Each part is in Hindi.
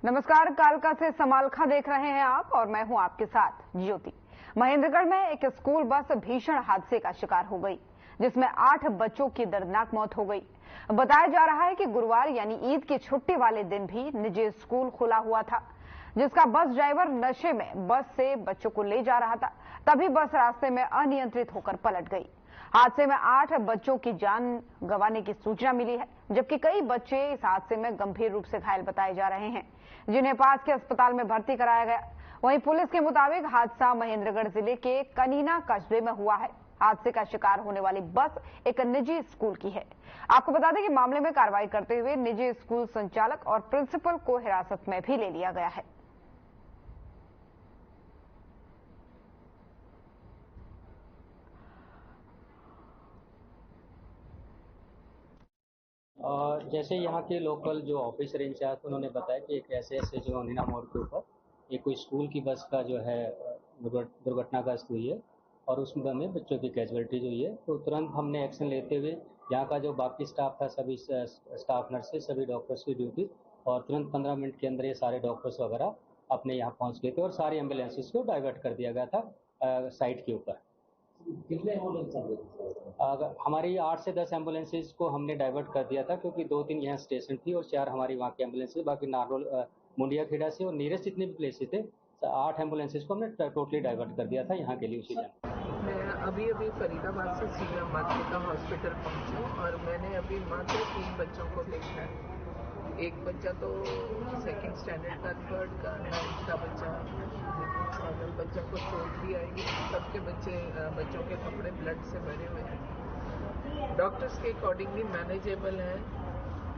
नमस्कार, कालका से समालखा देख रहे हैं आप और मैं हूं आपके साथ ज्योति। महेंद्रगढ़ में एक स्कूल बस भीषण हादसे का शिकार हो गई, जिसमें 8 बच्चों की दर्दनाक मौत हो गई। बताया जा रहा है कि गुरुवार यानी ईद की छुट्टी वाले दिन भी निजी स्कूल खुला हुआ था, जिसका बस ड्राइवर नशे में बस से बच्चों को ले जा रहा था। तभी बस रास्ते में अनियंत्रित होकर पलट गई। हादसे में 8 बच्चों की जान गंवाने की सूचना मिली है, जबकि कई बच्चे इस हादसे में गंभीर रूप से घायल बताए जा रहे हैं, जिन्हें पास के अस्पताल में भर्ती कराया गया। वहीं पुलिस के मुताबिक हादसा महेंद्रगढ़ जिले के कनीना कस्बे में हुआ है। हादसे का शिकार होने वाली बस एक निजी स्कूल की है। आपको बता दें कि मामले में कार्रवाई करते हुए निजी स्कूल संचालक और प्रिंसिपल को हिरासत में भी ले लिया गया है। और जैसे यहाँ के लोकल जो ऑफिसर इंचार्ज उन्होंने बताया कि एक ऐसे जो अमीना मोड़ के ऊपर एक कोई स्कूल की बस का जो है दुर्घटनाग्रस्त हुई है और उसमें में बच्चों की कैजुअलिटी हुई है। तो तुरंत हमने एक्शन लेते हुए यहाँ का जो बाकी स्टाफ था, सभी स्टाफ नर्सेज, सभी डॉक्टर्स की ड्यूटी, और तुरंत 15 मिनट के अंदर ये सारे डॉक्टर्स वगैरह अपने यहाँ पहुँच गए थे और सारी एम्बुलेंसेज को डाइवर्ट कर दिया गया था साइट के ऊपर। कितने एम्बुलेंस हमारी 8 से 10 एम्बुलेंसेज को हमने डाइवर्ट कर दिया था, क्योंकि 2-3 यहाँ स्टेशन थी और 4 हमारी वहाँ की एम्बुलेंसेज, बाकी नारोल, मुंडिया खेड़ा से और नीयरेस्ट जितने भी प्लेसेस थे 8 एम्बुलेंसेज को हमने टोटली डाइवर्ट कर दिया था यहाँ के लिए उसी टाइम। मैं अभी फरीदाबाद से सीएम मातृका हॉस्पिटल पहुंची और मैंने अभी मात्र 3 बच्चों को देखा है। एक बच्चा तो सेकंड स्टैंडर्ड का, थर्ड का, 9th का बच्चा, और बच्चों को चोट भी आई। सबके बच्चों के कपड़े ब्लड से भरे हुए हैं। डॉक्टर्स के अकॉर्डिंगली मैनेजेबल है,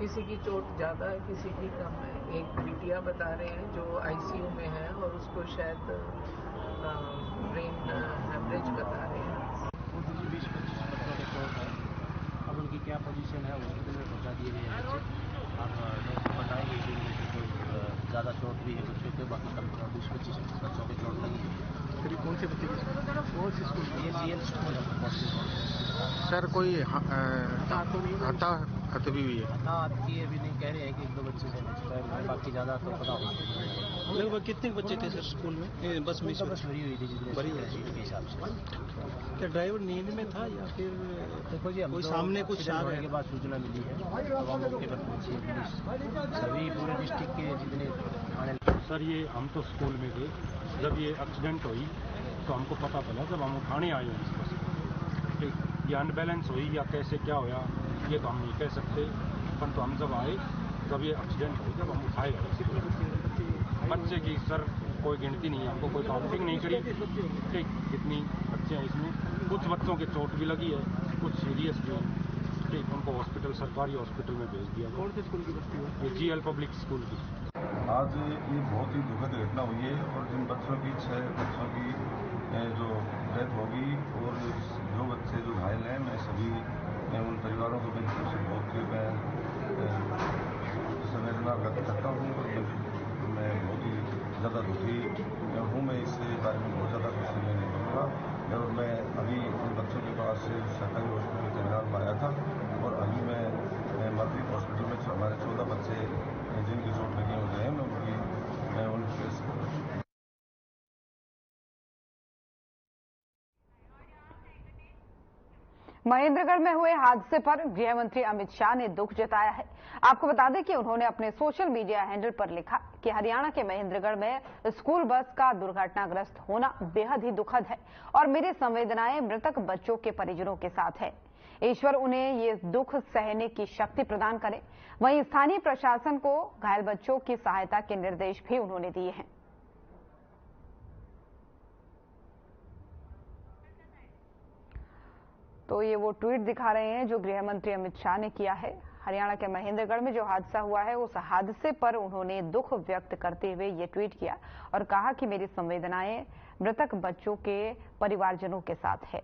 किसी की चोट ज़्यादा है, किसी की कम है। एक बिटिया बता रहे हैं जो आईसीयू में है और उसको शायद ब्रेन हेमरेज बता रहे हैं। 20-25 बच्चों के चोट है। अब उनकी क्या पोजीशन है, हॉस्पिटल में पहुंचा दिए गए हैं बच्चे। अब डॉक्टर बताएंगे कि उनमें से कोई ज़्यादा चोट भी है बच्चों के, बाकी कम 20-25 बच्चों के चोट लगी है। करीब कौन से बच्चे कौन सी स्कूल? ये सीएल स्कूल है। सर कोई हत्या भी हुई है? आपकी अभी नहीं कह रहे हैं कि 1-2 बच्चे हैं, बाकी ज़्यादा तो पता हो। लगभग कितने बच्चे थे सर स्कूल में, बस में? बस भरी हुई थी जितनी के हिसाब से। क्या ड्राइवर नींद में था या फिर देखो जी, कोई सामने कुछ होने के बाद सूचना मिली है तो हम मौके पर पहुंचे, पुलिस सभी पूरे डिस्ट्रिक्ट के जितने थाने। सर ये हम तो स्कूल में थे जब ये एक्सीडेंट हुई, तो हमको पता चला जब हम उठाने आए हैं इस बस को। ठीक, ये अनबैलेंस हुई या कैसे क्या होया ये तो हम नहीं कह सकते, परंतु हम जब आए जब ये एक्सीडेंट हुई, जब हम उठाए गए बच्चे की सर कोई गिनती नहीं है, हमको कोई काउंटिंग नहीं करी। ठीक, कितनी बच्चे हैं इसमें, कुछ बच्चों के चोट भी लगी है, कुछ सीरियस भी है। ठीक, उनको हॉस्पिटल, सरकारी हॉस्पिटल में भेज दिया। कौन से स्कूल की बस्ती है? ये जीएल पब्लिक स्कूल की। आज ये बहुत ही दुखद घटना हुई है और जिन बच्चों की 6 बच्चों की जो डेथ होगी और जो बच्चे जो घायल हैं, मैं सभी उन परिवारों को बिल्कुल से बहुत मैं संवेदना व्यक्त करता हूँ और मैं बहुत ही ज़्यादा दुखी हूँ। मैं इस बारे में बहुत ज़्यादा कुछ नहीं करूँगा। और मैं अभी उन बच्चों के पास सरकारी हॉस्पिटल तेलंगाना में आया था और अभी मैं मातृका हॉस्पिटल में हमारे 14 बच्चे जिनकी चोट लगी हो गए हैं, मैं उनके महेंद्रगढ़ में हुए हादसे पर गृह मंत्री अमित शाह ने दुख जताया है। आपको बता दें कि उन्होंने अपने सोशल मीडिया हैंडल पर लिखा कि हरियाणा के महेंद्रगढ़ में स्कूल बस का दुर्घटनाग्रस्त होना बेहद ही दुखद है और मेरी संवेदनाएं मृतक बच्चों के परिजनों के साथ है। ईश्वर उन्हें ये दुख सहने की शक्ति प्रदान करे। वहीं स्थानीय प्रशासन को घायल बच्चों की सहायता के निर्देश भी उन्होंने दिए हैं। तो ये वो ट्वीट दिखा रहे हैं जो गृह मंत्री अमित शाह ने किया है। हरियाणा के महेंद्रगढ़ में जो हादसा हुआ है, उस हादसे पर उन्होंने दुख व्यक्त करते हुए ये ट्वीट किया और कहा कि मेरी संवेदनाएं मृतक बच्चों के परिवारजनों के साथ है।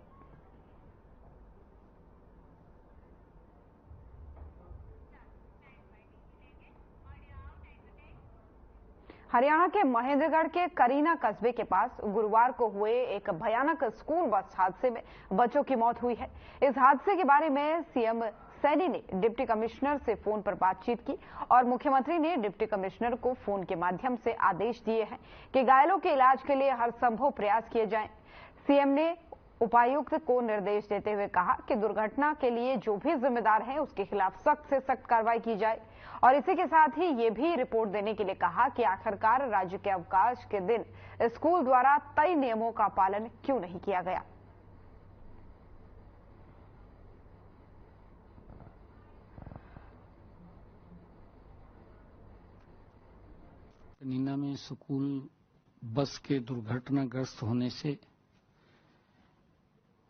हरियाणा के महेंद्रगढ़ के करीना कस्बे के पास गुरुवार को हुए एक भयानक स्कूल बस हादसे में बच्चों की मौत हुई है। इस हादसे के बारे में सीएम सैनी ने डिप्टी कमिश्नर से फोन पर बातचीत की और मुख्यमंत्री ने डिप्टी कमिश्नर को फोन के माध्यम से आदेश दिए हैं कि घायलों के इलाज के लिए हर संभव प्रयास किए जाएं। सीएम ने उपायुक्त को निर्देश देते हुए कहा कि दुर्घटना के लिए जो भी जिम्मेदार है उसके खिलाफ सख्त से सख्त कार्रवाई की जाए और इसी के साथ ही ये भी रिपोर्ट देने के लिए कहा कि आखिरकार राज्य के अवकाश के दिन स्कूल द्वारा तय नियमों का पालन क्यों नहीं किया गया। कनीना में स्कूल बस के दुर्घटनाग्रस्त होने से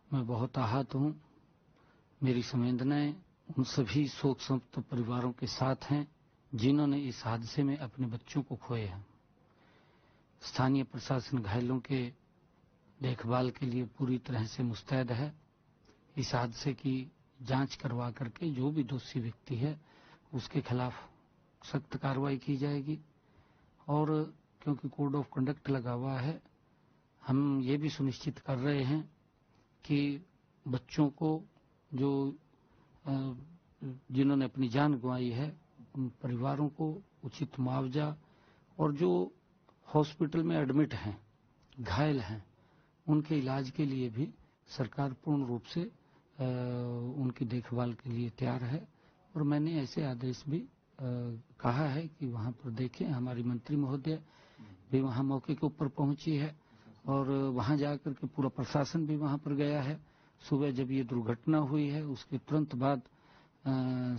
मैं बहुत आहत हूं। मेरी संवेदनाएं उन सभी शोक संतप्त परिवारों के साथ हैं जिन्होंने इस हादसे में अपने बच्चों को खोए हैं। स्थानीय प्रशासन घायलों के देखभाल के लिए पूरी तरह से मुस्तैद है। इस हादसे की जांच करवा करके जो भी दोषी व्यक्ति है उसके खिलाफ सख्त कार्रवाई की जाएगी और क्योंकि कोड ऑफ कंडक्ट लगा हुआ है, हम ये भी सुनिश्चित कर रहे हैं कि बच्चों को जो जिन्होंने अपनी जान गंवाई है उन परिवारों को उचित मुआवजा और जो हॉस्पिटल में एडमिट हैं, घायल हैं, उनके इलाज के लिए भी सरकार पूर्ण रूप से उनकी देखभाल के लिए तैयार है। और मैंने ऐसे आदेश भी कहा है कि वहां पर देखें। हमारी मंत्री महोदय भी वहां मौके के ऊपर पहुंची है और वहां जाकर के पूरा प्रशासन भी वहां पर गया है। सुबह जब ये दुर्घटना हुई है उसके तुरंत बाद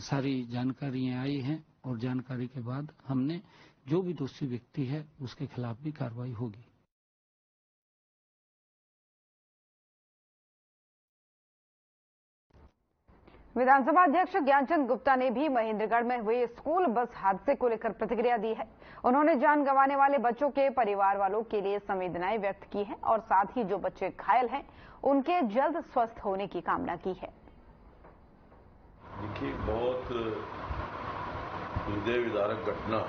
सारी जानकारियां आई हैं और जानकारी के बाद हमने जो भी दोषी व्यक्ति है उसके खिलाफ भी कार्रवाई होगी। विधानसभा अध्यक्ष ज्ञानचंद गुप्ता ने भी महेंद्रगढ़ में हुए स्कूल बस हादसे को लेकर प्रतिक्रिया दी है। उन्होंने जान गंवाने वाले बच्चों के परिवार वालों के लिए संवेदनाएं व्यक्त की हैं और साथ ही जो बच्चे घायल हैं उनके जल्द स्वस्थ होने की कामना की है। देखिए, बहुत हृदय विदारक घटना,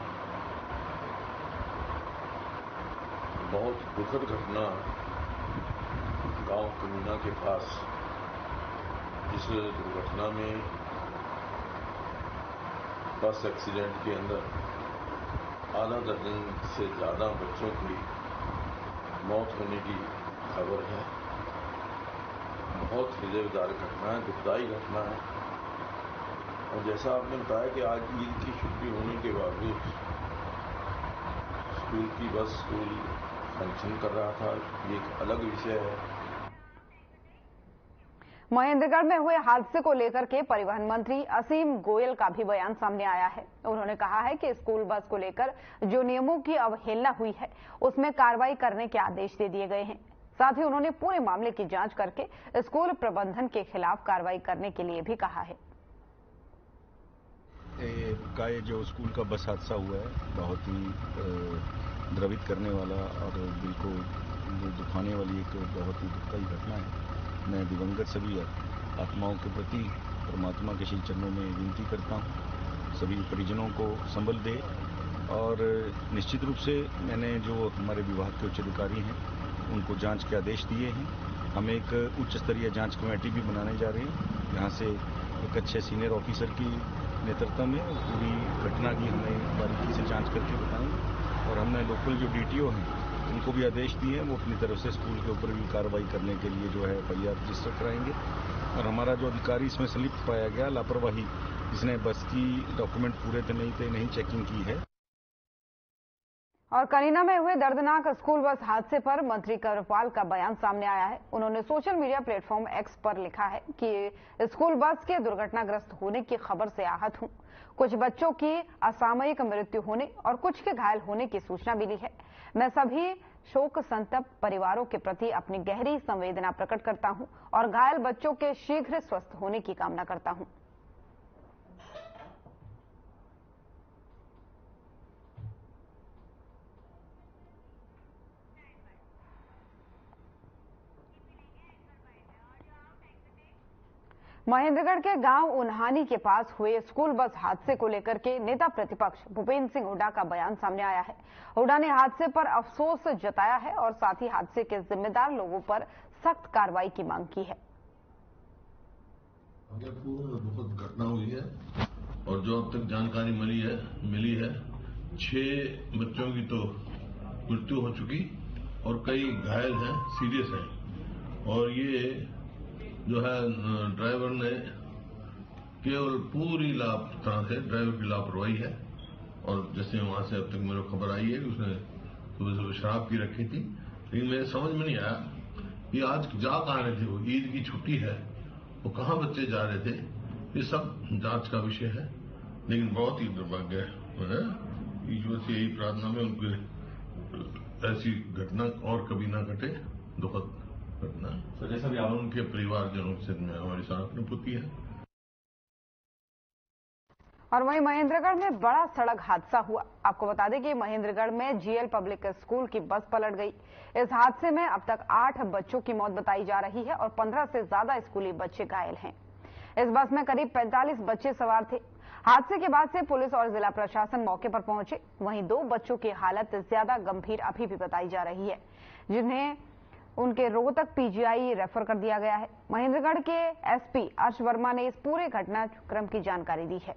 बहुत दुखद घटना गांव कनीना के पास इस दुर्घटना में बस एक्सीडेंट के अंदर आधा दर्जन से ज्यादा बच्चों की मौत होने की खबर है। बहुत हृदय विदारक घटना है, दुखदायी घटना है। और जैसा आपने बताया कि आज ईद की छुट्टी होने के बावजूद स्कूल की बस स्कूल फंक्शन कर रहा था, ये एक अलग विषय है। महेंद्रगढ़ में हुए हादसे को लेकर के परिवहन मंत्री असीम गोयल का भी बयान सामने आया है। उन्होंने कहा है कि स्कूल बस को लेकर जो नियमों की अवहेलना हुई है उसमें कार्रवाई करने के आदेश दे दिए गए हैं। साथ ही उन्होंने पूरे मामले की जांच करके स्कूल प्रबंधन के खिलाफ कार्रवाई करने के लिए भी कहा है। ये जो स्कूल का बस हादसा हुआ है बहुत ही द्रवित करने वाला और दिल को दुखाने वाली एक बहुत ही दुखदायी घटना है। मैं दिवंगत सभी आत्माओं के प्रति परमात्मा के श्री चरणों में विनती करता हूँ सभी परिजनों को संबल दे और निश्चित रूप से मैंने जो हमारे विभाग के उच्च अधिकारी हैं उनको जांच के आदेश दिए हैं। हम एक उच्च स्तरीय जांच कमेटी भी बनाने जा रहे हैं। यहाँ से एक अच्छे सीनियर ऑफिसर की नेतृत्व में पूरी घटना की हमें बारीकी से जांच करके बताएंगे और हमने लोकल जो डीटीओ हैं उनको भी आदेश दिए हैं, वो अपनी तरफ से स्कूल के ऊपर भी कार्रवाई करने के लिए जो है एफआईआर रजिस्टर कराएंगे। और हमारा जो अधिकारी इसमें संलिप्त पाया गया लापरवाही, जिसने बस की डॉक्यूमेंट पूरे थे नहीं चेकिंग की है। और कनीना में हुए दर्दनाक स्कूल बस हादसे पर मंत्री कंवरपाल का बयान सामने आया है। उन्होंने सोशल मीडिया प्लेटफॉर्म एक्स पर लिखा है कि स्कूल बस के दुर्घटनाग्रस्त होने की खबर से आहत हूं। कुछ बच्चों की असामयिक मृत्यु होने और कुछ के घायल होने की सूचना मिली है। मैं सभी शोक संतप्त परिवारों के प्रति अपनी गहरी संवेदना प्रकट करता हूं और घायल बच्चों के शीघ्र स्वस्थ होने की कामना करता हूं। महेंद्रगढ़ के गांव उन्हानी के पास हुए स्कूल बस हादसे को लेकर के नेता प्रतिपक्ष भूपेंद्र सिंह हुड्डा का बयान सामने आया है। हुड्डा ने हादसे पर अफसोस जताया है और साथ ही हादसे के जिम्मेदार लोगों पर सख्त कार्रवाई की मांग की है। पूर्ण दुखद घटना हुई है और जो अब तक जानकारी मिली है 6 बच्चों की तो मृत्यु हो चुकी और कई घायल हैं, सीरियस हैं। और ये जो है ड्राइवर ने केवल पूरी तरह से ड्राइवर की लापरवाही है। और जैसे वहां से अब तक मेरे को खबर आई है कि उसने सुबह शराब पी रखी थी, लेकिन मेरे समझ में नहीं आया कि आज जा कहाँ रहे थे। वो ईद की छुट्टी है, वो कहाँ बच्चे जा रहे थे, ये सब जांच का विषय है। लेकिन बहुत ही दुर्भाग्य है, ईश्वर से यही प्रार्थना में उनके ऐसी घटना और कभी ना घटे, दुखद घटना। और उनके परिवारजनों से हमारी सहानुभूति है। और वहीं महेंद्रगढ़ में बड़ा सड़क हादसा हुआ। आपको बता दें कि महेंद्रगढ़ में जीएल पब्लिक स्कूल की बस पलट गई। इस हादसे में अब तक 8 बच्चों की मौत बताई जा रही है और 15 से ज्यादा स्कूली बच्चे घायल हैं। इस बस में करीब 45 बच्चे सवार थे। हादसे के बाद से पुलिस और जिला प्रशासन मौके पर पहुंचे। वहीं 2 बच्चों की हालत ज्यादा गंभीर अभी भी बताई जा रही है, जिन्हें उनके रोहतक पीजीआई रेफर कर दिया गया है। महेंद्रगढ़ के एसपी अर्श वर्मा ने इस पूरे घटनाक्रम की जानकारी दी है।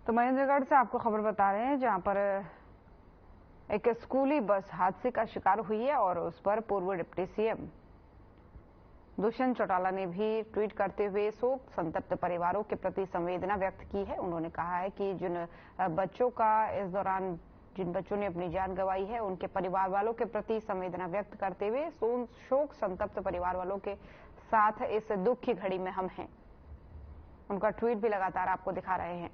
तो महेंद्रगढ़ से आपको खबर बता रहे हैं, जहां पर एक स्कूली बस हादसे का शिकार हुई है और उस पर पूर्व डिप्टी सीएम दुष्यंत चौटाला ने भी ट्वीट करते हुए शोक संतप्त परिवारों के प्रति संवेदना व्यक्त की है। उन्होंने कहा है कि जिन बच्चों ने अपनी जान गंवाई है, उनके परिवार वालों के प्रति संवेदना व्यक्त करते हुए शोक संतप्त परिवार वालों के साथ इस दुख की घड़ी में हम हैं। उनका ट्वीट भी लगातार आपको दिखा रहे हैं।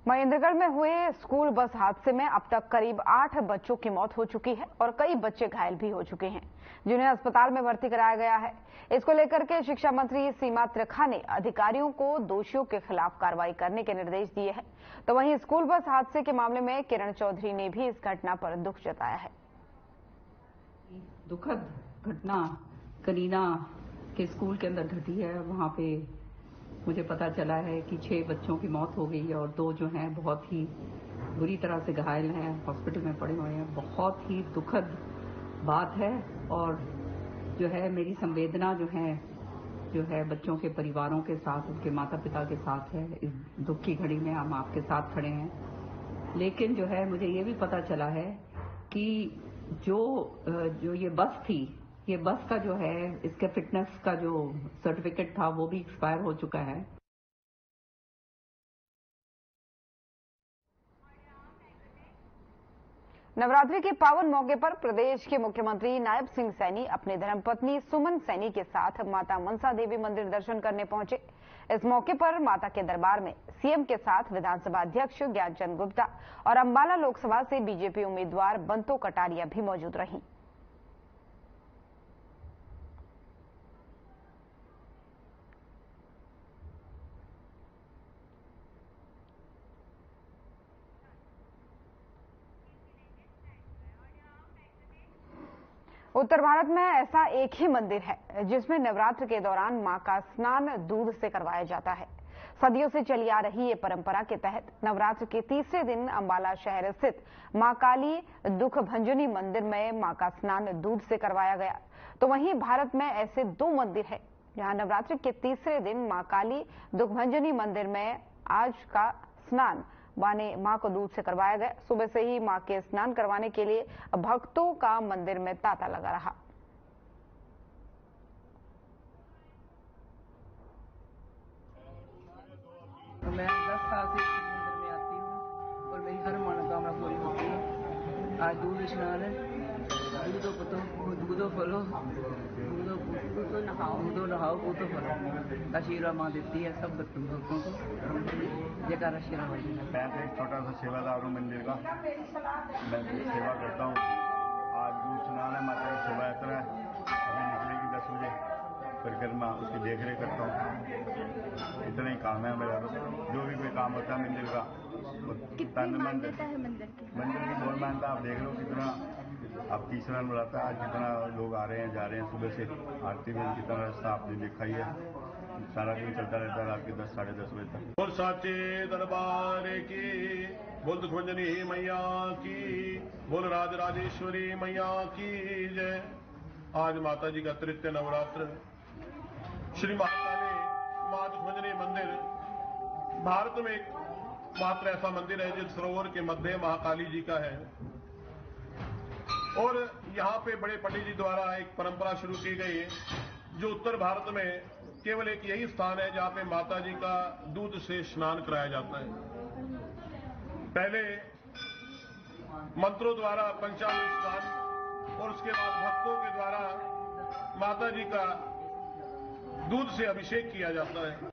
महेंद्रगढ़ में हुए स्कूल बस हादसे में अब तक करीब 8 बच्चों की मौत हो चुकी है और कई बच्चे घायल भी हो चुके हैं, जिन्हें अस्पताल में भर्ती कराया गया है। इसको लेकर के शिक्षा मंत्री सीमा त्रिखा ने अधिकारियों को दोषियों के खिलाफ कार्रवाई करने के निर्देश दिए हैं। तो वहीं स्कूल बस हादसे के मामले में किरण चौधरी ने भी इस घटना पर दुख जताया है। दुखद घटना करीना के स्कूल के अंदर घटी है। वहां पे मुझे पता चला है कि 6 बच्चों की मौत हो गई और 2 जो हैं बहुत ही बुरी तरह से घायल हैं, हॉस्पिटल में पड़े हुए हैं। बहुत ही दुखद बात है और जो है मेरी संवेदना जो है बच्चों के परिवारों के साथ, उनके माता पिता के साथ है। इस दुख की घड़ी में हम आपके साथ खड़े हैं। लेकिन जो है मुझे ये भी पता चला है कि जो ये बस थी, ये बस का जो है इसके फिटनेस का जो सर्टिफिकेट था वो भी एक्सपायर हो चुका है। नवरात्रि के पावन मौके पर प्रदेश के मुख्यमंत्री नायब सिंह सैनी अपनी धर्मपत्नी सुमन सैनी के साथ माता मनसा देवी मंदिर दर्शन करने पहुंचे। इस मौके पर माता के दरबार में सीएम के साथ विधानसभा अध्यक्ष ज्ञानचंद गुप्ता और अंबाला लोकसभा से बीजेपी उम्मीदवार बंतो कटारिया भी मौजूद रहीं। उत्तर भारत में ऐसा एक ही मंदिर है जिसमें नवरात्र के दौरान मां का स्नान दूध से करवाया जाता है। सदियों से चली आ रही ये परंपरा के तहत नवरात्र के तीसरे दिन अंबाला शहर स्थित मां काली दुख भंजनी मंदिर में मां का स्नान दूध से करवाया गया। तो वहीं भारत में ऐसे 2 मंदिर है जहां नवरात्र के तीसरे दिन मां काली दुख भंजनी मंदिर में आज का स्नान मां को दूध से करवाया गया। सुबह से ही मां के स्नान करवाने के लिए भक्तों का मंदिर में तांता लगा रहा। मैं 10 साल से इस मंदिर में आती हूँ और मेरी हर मनोकामना पूरी होती है। आज दूध स्नान है, दूधो पतो, दूधो फलो, दूधो नहाओ, पूतो फलो। आशीर्वाद माँ देती है सब भक्तों को। जयकार आशीर्वाद। मैं तो एक छोटा सा सेवादार हूँ मंदिर का, मैं सेवा करता हूँ। आज दूध स्नान है, माता की शोभा यात्रा है, अभी निकलेगी 10 बजे, परिक्रमा उसकी देखरेख करता हूँ। इतना ही काम है मेरा। जो भी कोई काम होता है मंदिर का, कितनी मान्यता है मंदिर की? मंदिर की बहुत मान्यता, आप देख लो कितना अब तीसरा नवरात्र आज जितना लोग आ रहे हैं जा रहे हैं सुबह से आरती में जितना रास्ता आपने देखा ही है, सारा दिन चलता रहता है रात के 10 साढ़े 10 बजे तक। बोल साचे दरबार की, बोल दुखभंजनी मैया की, बोल राजराजेश्वरी मैया की जय। आज माता जी का तृतीय नवरात्र श्री महाकाली मां दुखभंजनी मंदिर भारत में मात्र ऐसा मंदिर है जिस सरोवर के मध्य महाकाली जी का है। और यहाँ पे बड़े पंडित जी द्वारा एक परंपरा शुरू की गई है, जो उत्तर भारत में केवल एक यही स्थान है जहाँ पे माता जी का दूध से स्नान कराया जाता है। पहले मंत्रों द्वारा पंचामृत स्नान और उसके बाद भक्तों के द्वारा माता जी का दूध से अभिषेक किया जाता है।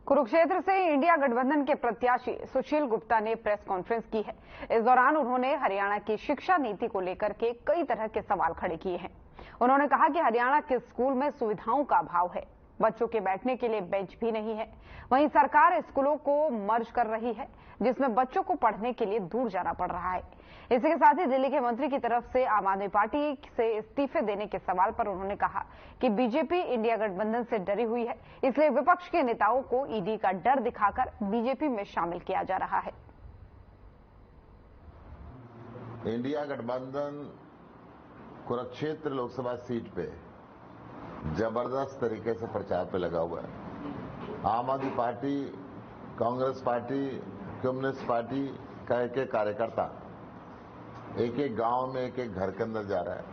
कुरुक्षेत्र से इंडिया गठबंधन के प्रत्याशी सुशील गुप्ता ने प्रेस कॉन्फ्रेंस की है। इस दौरान उन्होंने हरियाणा की शिक्षा नीति को लेकर के कई तरह के सवाल खड़े किए हैं। उन्होंने कहा कि हरियाणा के स्कूल में सुविधाओं का अभाव है, बच्चों के बैठने के लिए बेंच भी नहीं है। वहीं सरकार स्कूलों को मर्ज कर रही है, जिसमें बच्चों को पढ़ने के लिए दूर जाना पड़ रहा है। इसी के साथ ही दिल्ली के मंत्री की तरफ से आम आदमी पार्टी से इस्तीफे देने के सवाल पर उन्होंने कहा कि बीजेपी इंडिया गठबंधन से डरी हुई है, इसलिए विपक्ष के नेताओं को ईडी का डर दिखाकर बीजेपी में शामिल किया जा रहा है। इंडिया गठबंधन कुरुक्षेत्र लोकसभा सीट पे जबरदस्त तरीके से प्रचार पे लगा हुआ है। आम आदमी party, Congress party, communist party का एक एक कार्यकर्ता एक एक गांव में एक एक घर के अंदर जा रहा है।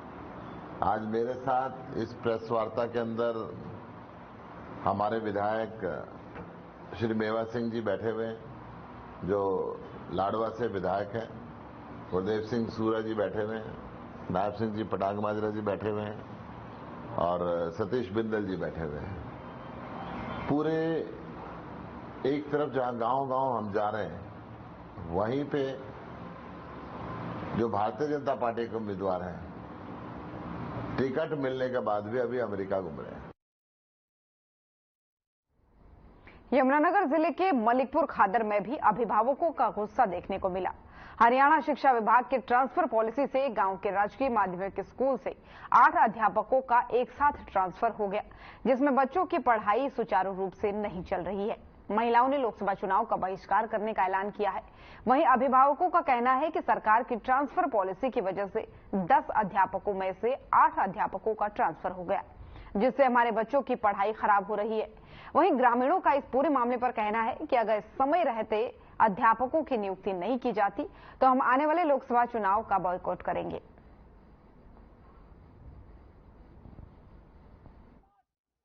आज मेरे साथ इस प्रेस वार्ता के अंदर हमारे विधायक श्री मेवा सिंह जी बैठे हुए हैं, जो लाडवा से विधायक हैं। गुरदेव सिंह सूरा जी बैठे हुए हैं, नायब सिंह जी पटांग माजरा जी बैठे हुए हैं और सतीश बिंदल जी बैठे हुए हैं। पूरे एक तरफ जहां गांव-गांव हम जा रहे हैं, वहीं पे जो भारतीय जनता पार्टी के उम्मीदवार हैं, टिकट मिलने के बाद भी अभी अमेरिका घूम रहे हैं। यमुनानगर जिले के मलिकपुर खादर में भी अभिभावकों का गुस्सा देखने को मिला। हरियाणा शिक्षा विभाग के ट्रांसफर पॉलिसी से गांव के राजकीय माध्यमिक स्कूल से 8 अध्यापकों का एक साथ ट्रांसफर हो गया, जिसमें बच्चों की पढ़ाई सुचारू रूप से नहीं चल रही है। महिलाओं ने लोकसभा चुनाव का बहिष्कार करने का ऐलान किया है। वहीं अभिभावकों का कहना है कि सरकार की ट्रांसफर पॉलिसी की वजह से 10 अध्यापकों में से 8 अध्यापकों का ट्रांसफर हो गया, जिससे हमारे बच्चों की पढ़ाई खराब हो रही है। वहीं ग्रामीणों का इस पूरे मामले पर कहना है कि अगर समय रहते अध्यापकों की नियुक्ति नहीं की जाती तो हम आने वाले लोकसभा चुनाव का बॉयकॉट करेंगे।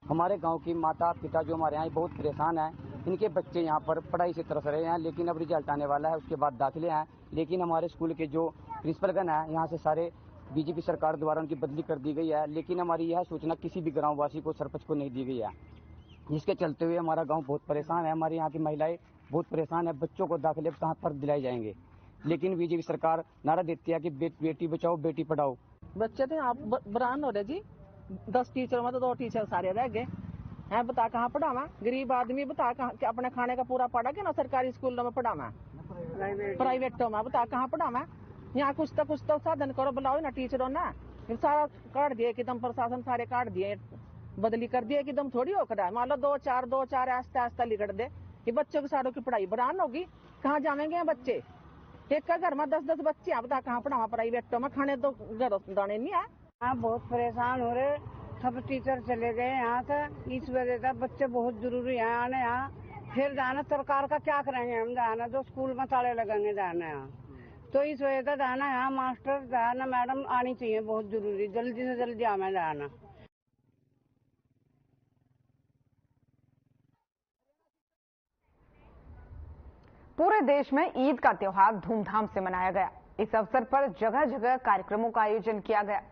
हमारे गांव की माता पिता जो हमारे यहाँ बहुत परेशान हैं, इनके बच्चे यहाँ पर पढ़ाई से तरस रहे हैं, लेकिन अब रिजल्ट आने वाला है, उसके बाद दाखिले हैं। लेकिन हमारे स्कूल के जो प्रिंसिपलगण हैं, यहाँ से सारे बीजेपी सरकार द्वारा उनकी बदली कर दी गई है, लेकिन हमारी यह सूचना किसी भी ग्रामवासी को, सरपंच को नहीं दी गई है, जिसके चलते हुए हमारा गाँव बहुत परेशान है। हमारे यहाँ की महिलाएं बहुत परेशान है, बच्चों को दाखिले कहाँ पर दिलाए जाएंगे। लेकिन बीजेपी सरकार नारा देती है कि बेटी बचाओ बेटी पढ़ाओ। बच्चे तो यहाँ बरान हो रहे जी, 10 टीचर में तो 2 टीचर सारे रह गए हैं। बता कहाँ पढ़ावा, गरीब आदमी बता कहाँ अपने खाने का पूरा पढ़ा के ना सरकारी स्कूलों में पढ़ावा, प्राइवेटों में बता कहाँ पढ़ावा। यहाँ कुछ तो साधन करो, बुलाओ ना टीचरों ना। सारा काट दिए एकदम, प्रशासन सारे काट दिए, बदली कर दिए एकदम, थोड़ी होकर है। मान लो 2-4 आस्ते आस्ते लिखट दे, ये बच्चों की सारों की पढ़ाई बरान होगी। कहाँ जाएंगे बच्चे, एक का घर में 10-10 बच्चे हैं, बता कहाँ पढ़ावा प्राइवेटों में, खाने तो घर दाने नहीं है। हाँ बहुत परेशान हो रहे, सब टीचर चले गए यहाँ से, इस वजह से बच्चे बहुत जरूरी है आने यहाँ। फिर जाना सरकार का क्या करेंगे हम, जाना जो स्कूल में ताले लगेंगे जाना यहाँ, तो इस वजह से जाना यहाँ मास्टर जाना मैडम आनी चाहिए, बहुत जरूरी, जल्दी से जल्दी आना जाना। पूरे देश में ईद का त्योहार धूमधाम से मनाया गया। इस अवसर पर जगह जगह कार्यक्रमों का आयोजन किया गया।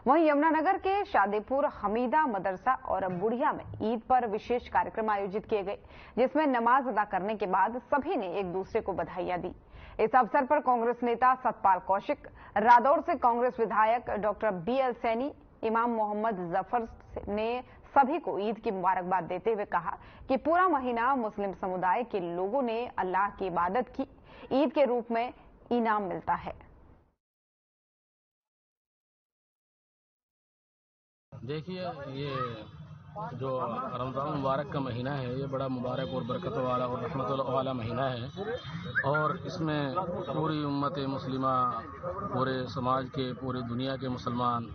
वहीं यमुनानगर के शादीपुर हमीदा मदरसा और बुढ़िया में ईद पर विशेष कार्यक्रम आयोजित किए गए, जिसमें नमाज अदा करने के बाद सभी ने एक दूसरे को बधाइयां दी। इस अवसर पर कांग्रेस नेता सतपाल कौशिक, रादौर से कांग्रेस विधायक डॉक्टर BL सैनी, इमाम मोहम्मद जफर ने सभी को ईद की मुबारकबाद देते हुए कहा कि पूरा महीना मुस्लिम समुदाय के लोगों ने अल्लाह की इबादत की, ईद के रूप में इनाम मिलता है। देखिए, ये जो रमज़ान मुबारक का महीना है, ये बड़ा मुबारक और बरकत वाला और रहमत वाला महीना है और इसमें पूरी उम्मत मुस्लिमा, पूरे समाज के, पूरी दुनिया के मुसलमान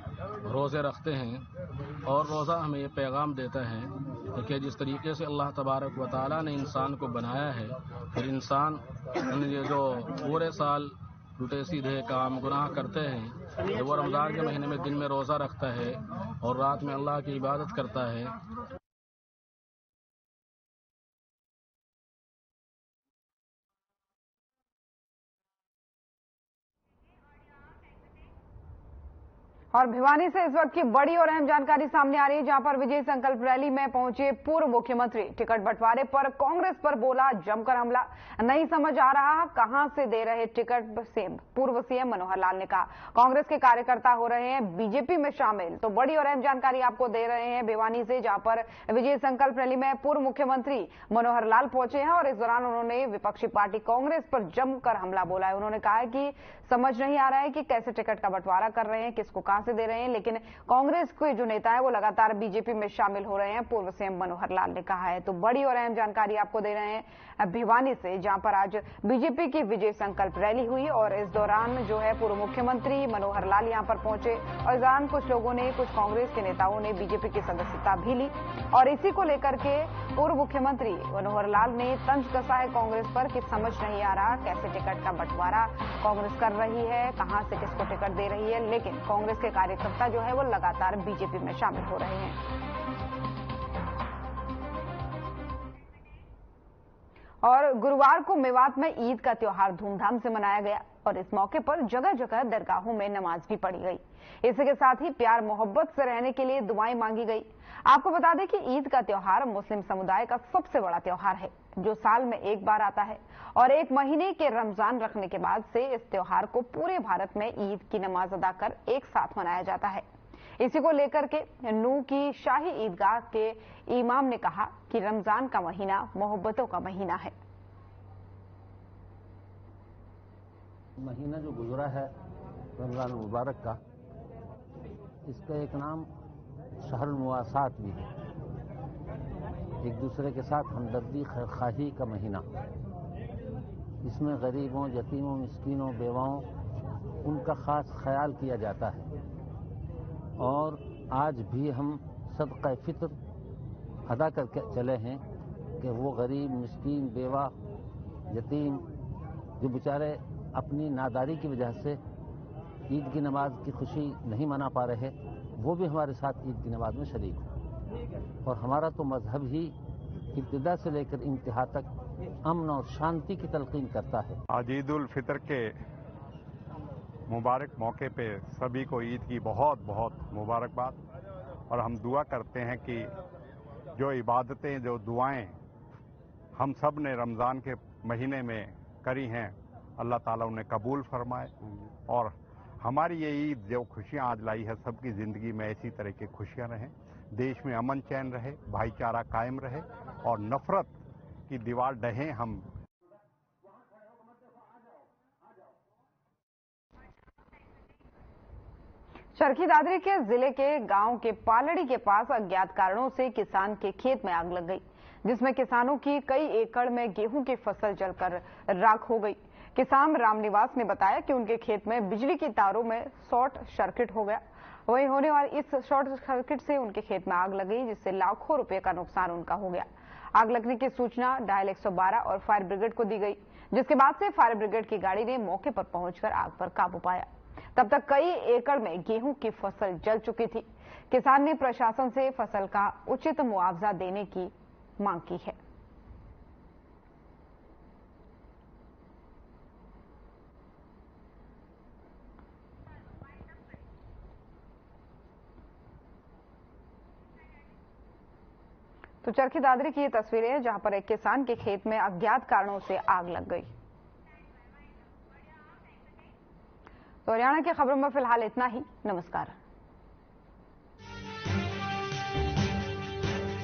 रोज़े रखते हैं और रोज़ा हमें ये पैगाम देता है कि जिस तरीके से अल्लाह तबारक व तआला ने इंसान को बनाया है, फिर इंसान ये जो पूरे साल उल्टे सीधे काम गुनाह करते हैं, जब वो रमज़ान के महीने में दिन में रोज़ा रखता है और रात में अल्लाह की इबादत करता है। और भिवानी से इस वक्त की बड़ी और अहम जानकारी सामने आ रही है, जहां पर विजय संकल्प रैली में पहुंचे पूर्व मुख्यमंत्री टिकट बंटवारे पर कांग्रेस पर बोला जमकर हमला। नहीं समझ आ रहा कहां से दे रहे टिकट सीएम। पूर्व सीएम मनोहर लाल ने कहा कांग्रेस के कार्यकर्ता हो रहे हैं बीजेपी में शामिल। तो बड़ी और अहम जानकारी आपको दे रहे हैं भिवानी से, जहां पर विजय संकल्प रैली में पूर्व मुख्यमंत्री मनोहर लाल पहुंचे हैं और इस दौरान उन्होंने विपक्षी पार्टी कांग्रेस पर जमकर हमला बोला है। उन्होंने कहा है कि समझ नहीं आ रहा है कि कैसे टिकट का बंटवारा कर रहे हैं, किसको कहां से दे रहे हैं, लेकिन कांग्रेस के जो नेता है वो लगातार बीजेपी में शामिल हो रहे हैं, पूर्व सीएम मनोहर लाल ने कहा है। तो बड़ी और अहम जानकारी आपको दे रहे हैं भिवानी से, जहां पर आज बीजेपी की विजय संकल्प रैली हुई और इस दौरान जो है पूर्व मुख्यमंत्री मनोहर लाल यहां पर पहुंचे और इस दौरान कुछ लोगों ने, कुछ कांग्रेस के नेताओं ने बीजेपी की सदस्यता भी ली और इसी को लेकर के पूर्व मुख्यमंत्री मनोहर लाल ने तंज कसा है कांग्रेस पर कि समझ नहीं आ रहा कैसे टिकट का बंटवारा कांग्रेस कर रही है, कहां से किसको टिकट दे रही है। लेकिन कांग्रेस के कार्यकर्ता जो है वो लगातार बीजेपी में शामिल हो रहे हैं। और गुरुवार को मेवात में ईद का त्योहार धूमधाम से मनाया गया और इस मौके पर जगह जगह दरगाहों में नमाज भी पढ़ी गई। इसी के साथ ही प्यार मोहब्बत से रहने के लिए दुआएं मांगी गई। आपको बता दें कि ईद का त्योहार मुस्लिम समुदाय का सबसे बड़ा त्योहार है, जो साल में एक बार आता है और एक महीने के रमजान रखने के बाद से इस त्योहार को पूरे भारत में ईद की नमाज अदा कर एक साथ मनाया जाता है। इसी को लेकर के नूह की शाही ईदगाह के इमाम ने कहा कि रमजान का महीना मोहब्बतों का महीना है। महीना जो गुजरा है रमजान मुबारक का, इसका एक नाम शहर मुआसात भी है, एक दूसरे के साथ हमदर्दी खाही का महीना। इसमें गरीबों, यतीमों, मिस्कीनों, बेवाओं, उनका खास ख्याल किया जाता है और आज भी हम सदका फित्र अदा करके चले हैं कि वो गरीब, मिस्कीन, बेवा, यतीम जो बेचारे अपनी नादारी की वजह से ईद की नमाज की खुशी नहीं मना पा रहे, वो भी हमारे साथ ईद की नमाज में शरीक हो। और हमारा तो मजहब ही इब्तिदा से लेकर इंतहा तक अमन और शांति की तलकीन करता है। आज ईद उल फितर के मुबारक मौके पे सभी को ईद की बहुत बहुत मुबारकबाद और हम दुआ करते हैं कि जो इबादतें, जो दुआएं हम सब ने रमज़ान के महीने में करी हैं, अल्लाह ताला उन्हें कबूल फरमाए और हमारी ये ईद जो खुशियां आज लाई है, सबकी ज़िंदगी में ऐसी तरह की खुशियां रहें, देश में अमन चैन रहे, भाईचारा कायम रहे और नफरत की दीवार ढहे। हम चरखी दादरी के जिले के गांव के पालड़ी के पास अज्ञात कारणों से किसान के खेत में आग लग गई, जिसमें किसानों की कई एकड़ में गेहूं की फसल जलकर राख हो गई। किसान रामनिवास ने बताया कि उनके खेत में बिजली की तारों में शॉर्ट सर्किट हो गया। वहीं होने वाली इस शॉर्ट सर्किट से उनके खेत में आग लग गई, जिससे लाखों रुपए का नुकसान उनका हो गया। आग लगने की सूचना डायल 112 और फायर ब्रिगेड को दी गई, जिसके बाद से फायर ब्रिगेड की गाड़ी ने मौके पर पहुंचकर आग पर काबू पाया। तब तक कई एकड़ में गेहूं की फसल जल चुकी थी। किसान ने प्रशासन से फसल का उचित मुआवजा देने की मांग की है। तो चरखी दादरी की ये तस्वीरें हैं, जहां पर एक किसान के खेत में अज्ञात कारणों से आग लग गई। तो हरियाणा की खबरों में फिलहाल इतना ही। नमस्कार।